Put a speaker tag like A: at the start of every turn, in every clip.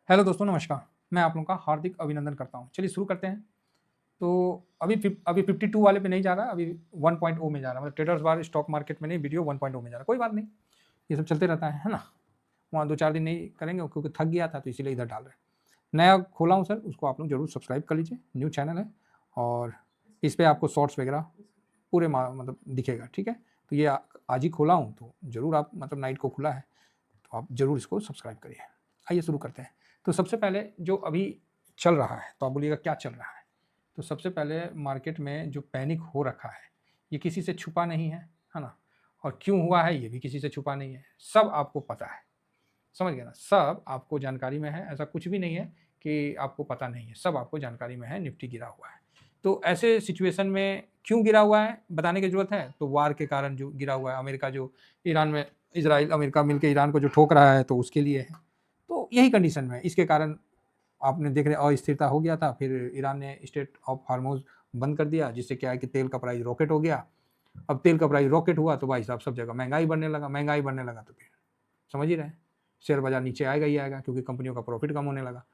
A: Hello दोस्तों, नमस्कार। मैं आप लोगों का हार्दिक अभिनंदन करता हूँ। चलिए शुरू करते हैं। तो अभी 52 वाले पे नहीं जा रहा, अभी 1.0 में जा रहा है। मतलब ट्रेडर्स बार स्टॉक मार्केट में नहीं, वीडियो 1.0 में जा रहा है। कोई बात नहीं, ये सब चलते रहता है ना। वहाँ 2-4 दिन नहीं करेंगे क्योंकि थक गया था, तो इसीलिए इधर डाल रहे हैं। नया खोला हूँ सर, उसको आप लोग ज़रूर सब्सक्राइब कर लीजिए। न्यू चैनल है और इस पे आपको शॉर्ट्स वगैरह पूरे मतलब दिखेगा, ठीक है। तो ये आज ही खोला हूँ, तो ज़रूर आप मतलब नाइट को खुला है, तो आप ज़रूर इसको सब्सक्राइब करिए। आइए शुरू करते हैं। तो सबसे पहले जो अभी चल रहा है, तो आप बोलिएगा क्या चल रहा है। तो सबसे पहले मार्केट में जो पैनिक हो रखा है, ये किसी से छुपा नहीं है ना। और क्यों हुआ है ये भी किसी से छुपा नहीं है, सब आपको पता है। समझ गए ना, सब आपको जानकारी में है। ऐसा कुछ भी नहीं है कि आपको पता नहीं है, सब आपको जानकारी में है। निफ्टी गिरा हुआ है, तो ऐसे सिचुएशन में क्यों गिरा हुआ है बताने की जरूरत है। तो वार के कारण जो गिरा हुआ है, अमेरिका जो ईरान में, इसराइल अमेरिका मिलकर ईरान को जो ठोक रहा है, तो उसके लिए है। तो यही कंडीशन में इसके कारण आपने देख रहे अस्थिरता हो गया था। फिर ईरान ने स्टेट ऑफ हार्मोज बंद कर दिया, जिससे क्या है कि तेल का प्राइस रॉकेट हो गया। अब तेल का प्राइस रॉकेट हुआ तो भाई साहब सब जगह महंगाई बढ़ने लगा। महंगाई बढ़ने लगा तो फिर समझ ही रहे, शेयर बाजार नीचे आएगा ही आएगा, क्योंकि कंपनियों का प्रॉफिट कम होने लगा,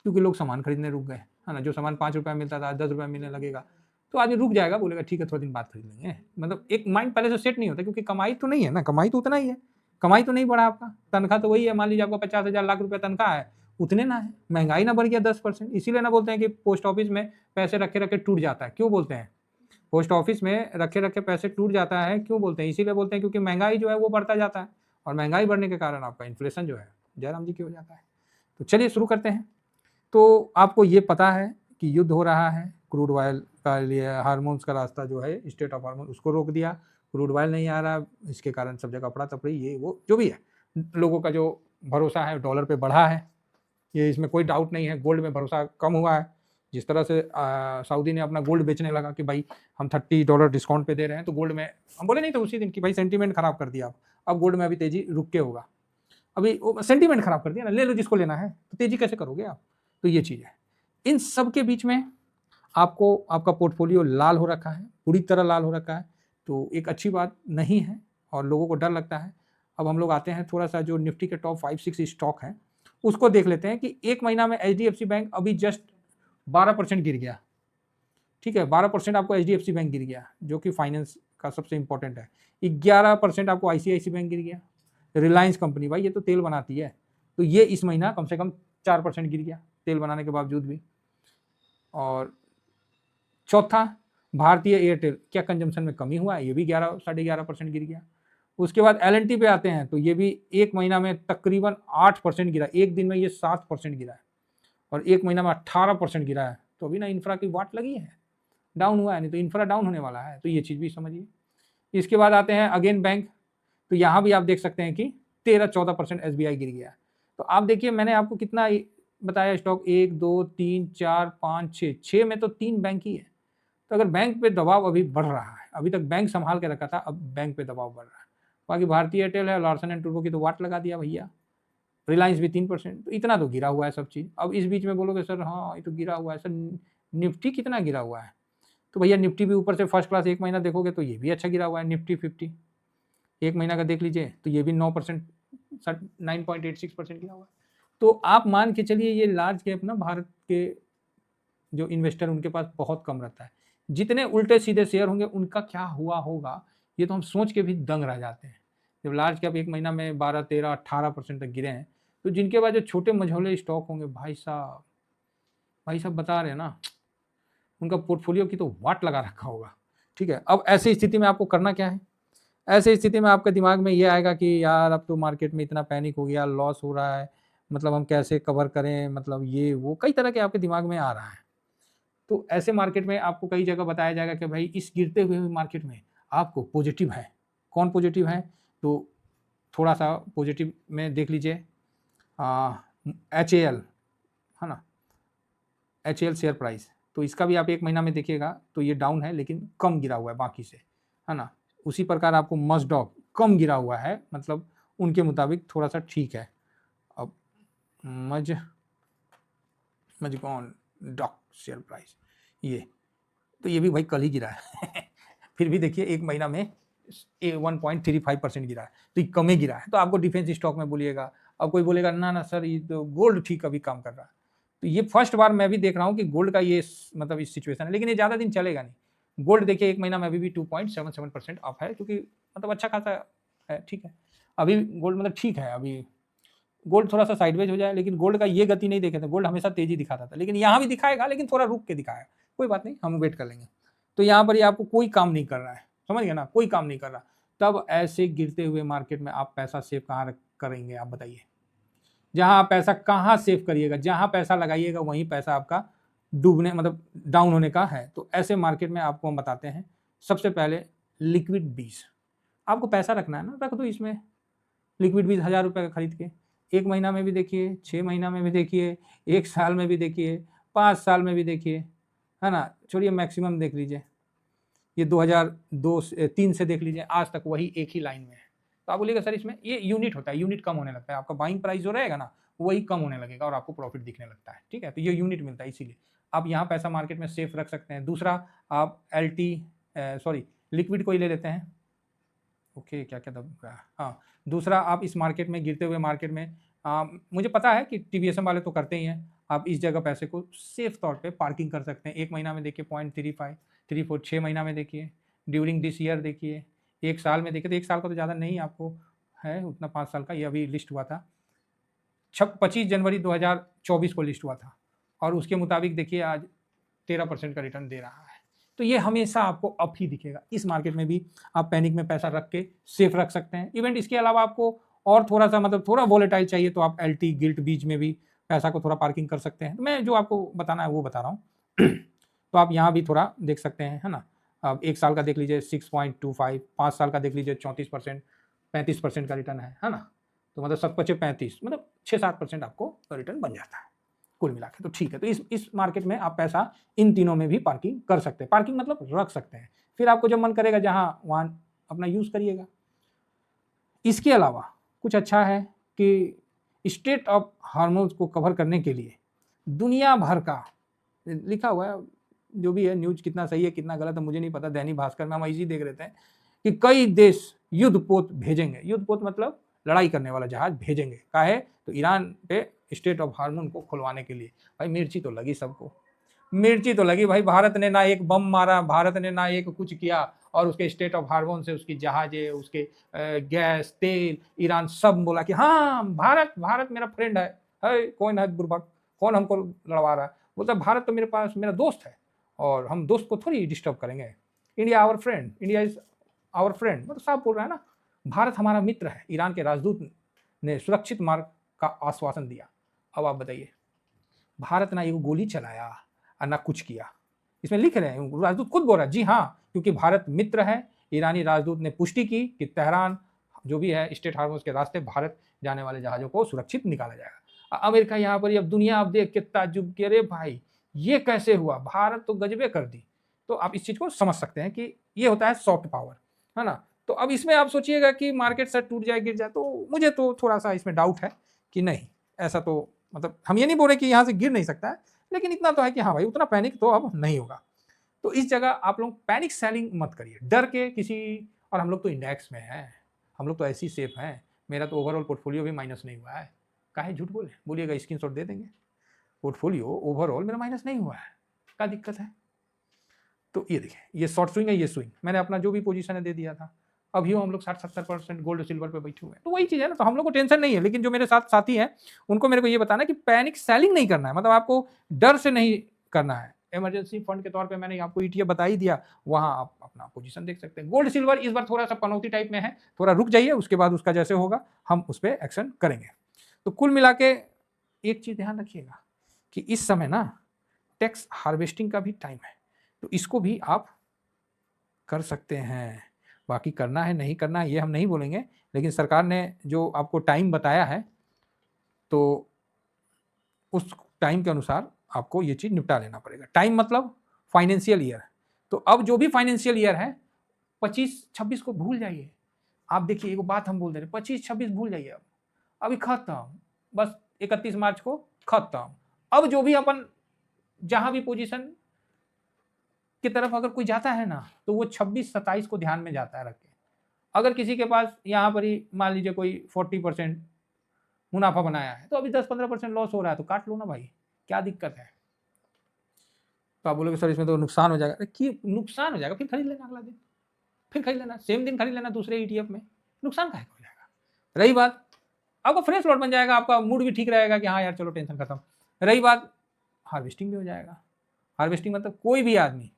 A: क्योंकि लोग सामान खरीदने रुक गए, है ना। जो सामान 5 रुपये मिलता था 10 रुपये मिलने लगेगा, तो आदमी रुक जाएगा, बोलेगा ठीक है थोड़ा दिन बाद खरीद लेंगे। मतलब एक माइंड पहले से सेट नहीं होता, क्योंकि कमाई तो नहीं है ना, कमाई तो उतना ही है। कमाई तो नहीं बढ़ा आपका, तनख्वाह तो वही है। मान लीजिए आपका 50,000 लाख रुपया तनख्वाह है, उतने ना है। महंगाई ना बढ़ गया 10%। इसीलिए ना बोलते हैं कि पोस्ट ऑफिस में पैसे रखे रखे टूट जाता है। क्यों बोलते हैं पोस्ट ऑफिस में रखे रखे पैसे टूट जाता है, क्यों बोलते हैं? इसीलिए बोलते हैं क्योंकि महंगाई जो है वो बढ़ता जाता है, और महंगाई बढ़ने के कारण आपका इन्फ्लेशन जो है जयराम जी की हो जाता है। तो चलिए शुरू करते हैं। तो आपको ये पता है कि युद्ध हो रहा है, क्रूड ऑयल का लिए हार्मोन्स का रास्ता जो है, स्टेट ऑफ हार्मोन, उसको रोक दिया। क्रूड ऑयल नहीं आ रहा, इसके कारण सब जगह अफरा तफरी, ये वो जो भी है। लोगों का जो भरोसा है डॉलर पे बढ़ा है, ये इसमें कोई डाउट नहीं है। गोल्ड में भरोसा कम हुआ है। जिस तरह से सऊदी ने अपना गोल्ड बेचने लगा कि भाई हम $30 डिस्काउंट पे दे रहे हैं, तो गोल्ड में हम बोले नहीं तो उसी दिन कि भाई सेंटीमेंट खराब कर दिया। अब गोल्ड में अभी तेजी रुक के होगा। अभी सेंटीमेंट खराब कर दिया ना, ले लो जिसको लेना है, तो तेजी कैसे करोगे आप। तो ये चीज़ है। इन सब के बीच में आपको आपका पोर्टफोलियो लाल हो रखा है, पूरी तरह लाल हो रखा है, तो एक अच्छी बात नहीं है और लोगों को डर लगता है। अब हम लोग आते हैं थोड़ा सा जो निफ्टी के टॉप 5-6 स्टॉक हैं, उसको देख लेते हैं कि एक महीना में एचडीएफसी बैंक अभी जस्ट 12% गिर गया। ठीक है, 12% आपको एचडीएफसी बैंक गिर गया, जो कि फाइनेंस का सबसे इंपॉर्टेंट है। 11% आपको आईसीआईसी बैंक गिर गया। रिलायंस कंपनी, भाई ये तो तेल बनाती है, तो ये इस महीना कम से कम 4% गिर गया, तेल बनाने के बावजूद भी। और चौथा, भारतीय एयरटेल, क्या कंजम्पशन में कमी हुआ है, ये भी 11-11.5% गिर गया। उसके बाद एलएनटी पे आते हैं, तो ये भी एक महीना में तकरीबन 8% गिरा। एक दिन में ये 7% गिरा है, और एक महीना में 18% गिरा है। तो अभी ना इंफ्रा की वाट लगी है, डाउन हुआ है, नहीं तो इंफ्रा डाउन होने वाला है, तो ये चीज़ भी समझिए। इसके बाद आते हैं अगेन बैंक, तो यहाँ भी आप देख सकते हैं कि 13-14% एसबीआई गिर गया। तो आप देखिए मैंने आपको कितना बताया स्टॉक, 1, 2, 3, 4, 5, 6 में तो 3 बैंक ही है। तो अगर बैंक पे दबाव अभी बढ़ रहा है, अभी तक बैंक संभाल के रखा था, अब बैंक पे दबाव बढ़ रहा है। बाकी भारतीय एयरटेल है, लार्सन एंड टूब्रो की तो वाट लगा दिया भैया। रिलायंस भी 3%, तो इतना तो गिरा हुआ है सब चीज़। अब इस बीच में बोलोगे सर हाँ ये तो गिरा हुआ है सर, निफ्टी कितना गिरा हुआ है। तो भैया निफ्टी भी ऊपर से फर्स्ट क्लास एक महीना देखोगे तो ये भी अच्छा गिरा हुआ है। निफ्टी 50 एक महीना का देख लीजिए, तो ये भी 9%, 9.86% गिरा हुआ है। तो आप मान के चलिए ये लार्ज कैप ना, भारत के जो इन्वेस्टर उनके पास बहुत कम रहता है। जितने उल्टे सीधे शेयर होंगे उनका क्या हुआ होगा, ये तो हम सोच के भी दंग रह जाते हैं। जब लार्ज कैप एक महीना में 12, 13, 18% तक गिरे हैं, तो जिनके पास जो छोटे मझोले स्टॉक होंगे, भाई साहब बता रहे हैं ना, उनका पोर्टफोलियो की तो वाट लगा रखा होगा। ठीक है, अब ऐसी स्थिति में आपको करना क्या है। ऐसी स्थिति में आपके दिमाग में ये आएगा कि यार अब तो मार्केट में इतना पैनिक हो गया, लॉस हो रहा है, मतलब हम कैसे कवर करें, मतलब ये वो कई तरह के आपके दिमाग में आ रहा है। तो ऐसे मार्केट में आपको कई जगह बताया जाएगा कि भाई इस गिरते हुए मार्केट में आपको पॉजिटिव है। कौन पॉजिटिव है, तो थोड़ा सा पॉजिटिव में देख लीजिए। HAL है ना, HAL शेयर प्राइस, तो इसका भी आप एक महीना में देखिएगा तो ये डाउन है, लेकिन कम गिरा हुआ है बाकी से, है ना। उसी प्रकार आपको मस्डॉक कम गिरा हुआ है, मतलब उनके मुताबिक थोड़ा सा ठीक है। अब मज कौन डॉक शेयर प्राइस, ये तो ये भी भाई कल ही गिरा है फिर भी देखिए एक महीना में 1.35% गिरा है, तो ये कम ही गिरा है। तो आपको डिफेंस स्टॉक में बोलिएगा, अब कोई बोलेगा ना ना सर ये तो गोल्ड ठीक अभी काम कर रहा है। तो ये फर्स्ट बार मैं भी देख रहा हूँ कि गोल्ड का ये मतलब इस सिचुएशन है, लेकिन ये ज़्यादा दिन चलेगा नहीं। गोल्ड देखिए 1 महीना में अभी भी 2.77% अप है, क्योंकि मतलब अच्छा खासा है, ठीक है। अभी गोल्ड मतलब ठीक है, अभी गोल्ड थोड़ा सा साइडवेज हो जाए, लेकिन गोल्ड का ये गति नहीं देखे थे, गोल्ड हमेशा तेजी दिखाता था, लेकिन यहाँ भी दिखाएगा, लेकिन थोड़ा रुक के दिखाएगा। कोई बात नहीं, हम वेट कर लेंगे। तो यहाँ पर ये आपको कोई काम नहीं कर रहा है, समझ गए ना, कोई काम नहीं कर रहा। तब ऐसे गिरते हुए मार्केट में आप पैसा सेव कहाँ करेंगे, आप बताइए। जहाँ आप पैसा कहाँ सेव करिएगा, जहाँ पैसा लगाइएगा वहीं पैसा आपका डूबने मतलब डाउन होने का है। तो ऐसे मार्केट में आपको हम बताते हैं, सबसे पहले लिक्विड बीज। आपको पैसा रखना है ना, रख दो इसमें लिक्विड बीज 1000 रुपये का खरीद के। 1 महीना में भी देखिए, 6 महीना में भी देखिए, 1 साल में भी देखिए, 5 साल में भी देखिए, है ना। छोड़िए मैक्सिमम देख लीजिए, ये 2002-3 से देख लीजिए, आज तक वही एक ही लाइन में है। तो आप बोलिएगा सर इसमें ये यूनिट होता है, यूनिट कम होने लगता है, आपका बाइंग प्राइस जो रहेगा ना वही कम होने लगेगा और आपको प्रॉफिट दिखने लगता है, ठीक है। तो ये यूनिट मिलता है, इसीलिए आप यहाँ पैसा मार्केट में सेफ रख सकते हैं। दूसरा आप लिक्विड को ही ले लेते हैं, ओके क्या क्या दब, हाँ। दूसरा आप इस मार्केट में, गिरते हुए मार्केट में, मुझे पता है कि टीवीएसएम वाले तो करते ही हैं, आप इस जगह पैसे को सेफ तौर पे पार्किंग कर सकते हैं। 1 महीना में देखिए 0.3534, 6 महीना में देखिए, ड्यूरिंग दिस ईयर देखिए, 1 साल में देखिए। तो 1 साल का तो ज़्यादा नहीं आपको है उतना, 5 साल का ये अभी लिस्ट हुआ था, 25 जनवरी 2024 को लिस्ट हुआ था, और उसके मुताबिक देखिए आज 13% का रिटर्न दे रहा है। तो ये हमेशा आपको अप ही दिखेगा। इस मार्केट में भी आप पैनिक में पैसा रख के सेफ रख सकते हैं। इवेंट इसके अलावा आपको और थोड़ा सा मतलब थोड़ा वोलेटाइल चाहिए तो आप LT गिल्ट बीच में भी पैसा को थोड़ा पार्किंग कर सकते हैं। मैं जो आपको बताना है वो बता रहा हूँ। तो आप यहाँ भी थोड़ा देख सकते हैं, है ना। अब 1 साल का देख लीजिए 6.25, 5 साल का देख लीजिए 34%, 35% का रिटर्न है ना। तो मतलब 7×5 = 35, मतलब 6-7% आपको रिटर्न बन जाता है कुल मिला के। तो ठीक है, तो इस मार्केट में आप पैसा इन तीनों में भी पार्किंग कर सकते हैं। पार्किंग मतलब रख सकते हैं, फिर आपको जब मन करेगा जहाँ वहाँ अपना यूज़ करिएगा। इसके अलावा कुछ अच्छा है कि स्टेट ऑफ हार्मोन्स को कवर करने के लिए दुनिया भर का लिखा हुआ है, जो भी है न्यूज कितना सही है कितना गलत है मुझे नहीं पता, दैनिक भास्कर में हम इसी देख रहे थे कि कई देश युद्धपोत भेजेंगे। युद्धपोत मतलब लड़ाई करने वाला जहाज भेजेंगे, काहे तो ईरान पे स्टेट ऑफ हार्मोन को खुलवाने के लिए। भाई मिर्ची तो लगी सबको, मिर्ची तो लगी भाई। भारत ने ना एक बम मारा, भारत ने ना एक कुछ किया, और उसके स्टेट ऑफ हार्मोन से उसकी जहाजें, उसके गैस तेल, ईरान सब बोला कि हाँ भारत भारत मेरा फ्रेंड है कौन है बुर्बक, कौन हमको लड़वा रहा है। बोलता भारत तो मेरे पास मेरा दोस्त है और हम दोस्त को थोड़ी डिस्टर्ब करेंगे। India our friend, India is our friend, मतलब साफ बोल रहा है ना, भारत हमारा मित्र है। ईरान के राजदूत ने सुरक्षित मार्ग का आश्वासन दिया। अब आप बताइए, भारत ना एक गोली चलाया और ना कुछ किया, इसमें लिख रहे हैं, राजदूत खुद बोल रहा है जी हाँ, क्योंकि भारत मित्र है। ईरानी राजदूत ने पुष्टि की कि तेहरान जो भी है स्टेट हार्मोन्स के रास्ते भारत जाने वाले जहाज़ों को सुरक्षित निकाला जाएगा। अमेरिका यहाँ पर, अब दुनिया आप देख के ताज्जुब के, अरे भाई ये कैसे हुआ, भारत तो गजबे कर दी। तो आप इस चीज़ को समझ सकते हैं कि ये होता है सॉफ्ट पावर, है ना। तो अब इसमें आप सोचिएगा कि मार्केट से टूट जाए गिर जाए, तो मुझे तो थोड़ा सा इसमें डाउट है कि नहीं, ऐसा तो मतलब हम ये नहीं बोल रहे कि यहाँ से गिर नहीं सकता है, लेकिन इतना तो है कि हाँ भाई उतना पैनिक तो अब नहीं होगा। तो इस जगह आप लोग पैनिक सेलिंग मत करिए डर के किसी, और हम लोग तो इंडेक्स में हैं, हम लोग तो ऐसी सेफ हैं, मेरा तो ओवरऑल पोर्टफोलियो भी माइनस नहीं हुआ है। काहे झूठ बोले, बोलिएगा स्क्रीनशॉट दे देंगे, पोर्टफोलियो ओवरऑल मेरा माइनस नहीं हुआ है, क्या दिक्कत है। तो ये देखिए, ये शॉर्ट स्विंग है, ये स्विंग मैंने अपना जो भी पोजीशन है दे दिया था। अभी हम लोग 60-70% गोल्ड सिल्वर पे बैठे हुए हैं, तो वही चीज़ है ना, तो हम लोग को टेंशन नहीं है। लेकिन जो मेरे साथ साथी हैं उनको मेरे को ये बताना कि पैनिक सेलिंग नहीं करना है, मतलब आपको डर से नहीं करना है। इमरजेंसी फंड के तौर पे मैंने आपको ETF बता ही दिया, वहाँ आप अपना पोजीशन देख सकते हैं। गोल्ड सिल्वर इस बार थोड़ा सा पनौती टाइप में है, थोड़ा रुक जाइए, उसके बाद उसका जैसे होगा हम उस पर एक्शन करेंगे। तो कुल मिला के एक चीज़ ध्यान रखिएगा कि इस समय ना टैक्स हार्वेस्टिंग का भी टाइम है, तो इसको भी आप कर सकते हैं। बाकी करना है नहीं करना है ये हम नहीं बोलेंगे, लेकिन सरकार ने जो आपको टाइम बताया है तो उस टाइम के अनुसार आपको ये चीज़ निपटा लेना पड़ेगा। टाइम मतलब फाइनेंशियल ईयर, तो अब जो भी फाइनेंशियल ईयर है 25-26 को भूल जाइए। आप देखिए एक बात हम बोल दे रहे, 25-26 भूल जाइए, अब अभी खत्म, बस 31 मार्च को खत्म। अब जो भी अपन जहां भी पोजीशन की तरफ अगर कोई जाता है ना, तो वो 26-27 को ध्यान में जाता है रख के। अगर किसी के पास यहाँ पर ही मान लीजिए कोई 40% मुनाफा बनाया है, तो अभी 10-15% लॉस हो रहा है तो काट लो ना भाई, क्या दिक्कत है। तो आप बोलोगे सर इसमें तो नुकसान हो जाएगा, अरे कि नुकसान हो जाएगा फिर खरीद लेना अगला दिन, फिर खरीद लेना, सेम दिन खरीद लेना दूसरे ETF में, नुकसान काहे को हो जाएगा। रही बात, आपका फ्रेश लॉट बन जाएगा, आपका मूड भी ठीक रहेगा कि हाँ यार चलो टेंशन खत्म। रही बात, हार्वेस्टिंग भी हो जाएगा। हार्वेस्टिंग मतलब कोई भी आदमी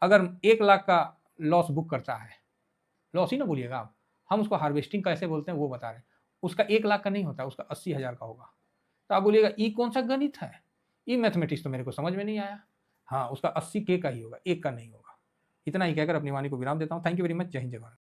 A: अगर 1 लाख का लॉस बुक करता है, लॉस ही ना बोलिएगा आप, हम उसको हार्वेस्टिंग कैसे बोलते हैं वो बता रहे हैं, उसका 1 लाख का नहीं होता, उसका 80,000 का होगा। तो आप बोलिएगा ये कौन सा गणित है, ये मैथमेटिक्स तो मेरे को समझ में नहीं आया। हाँ, उसका 80K का ही होगा, 1 का नहीं होगा। इतना ही कहकर अपनी वाणी को विराम देता हूँ। Thank you very much. जय हिंद जय भारत।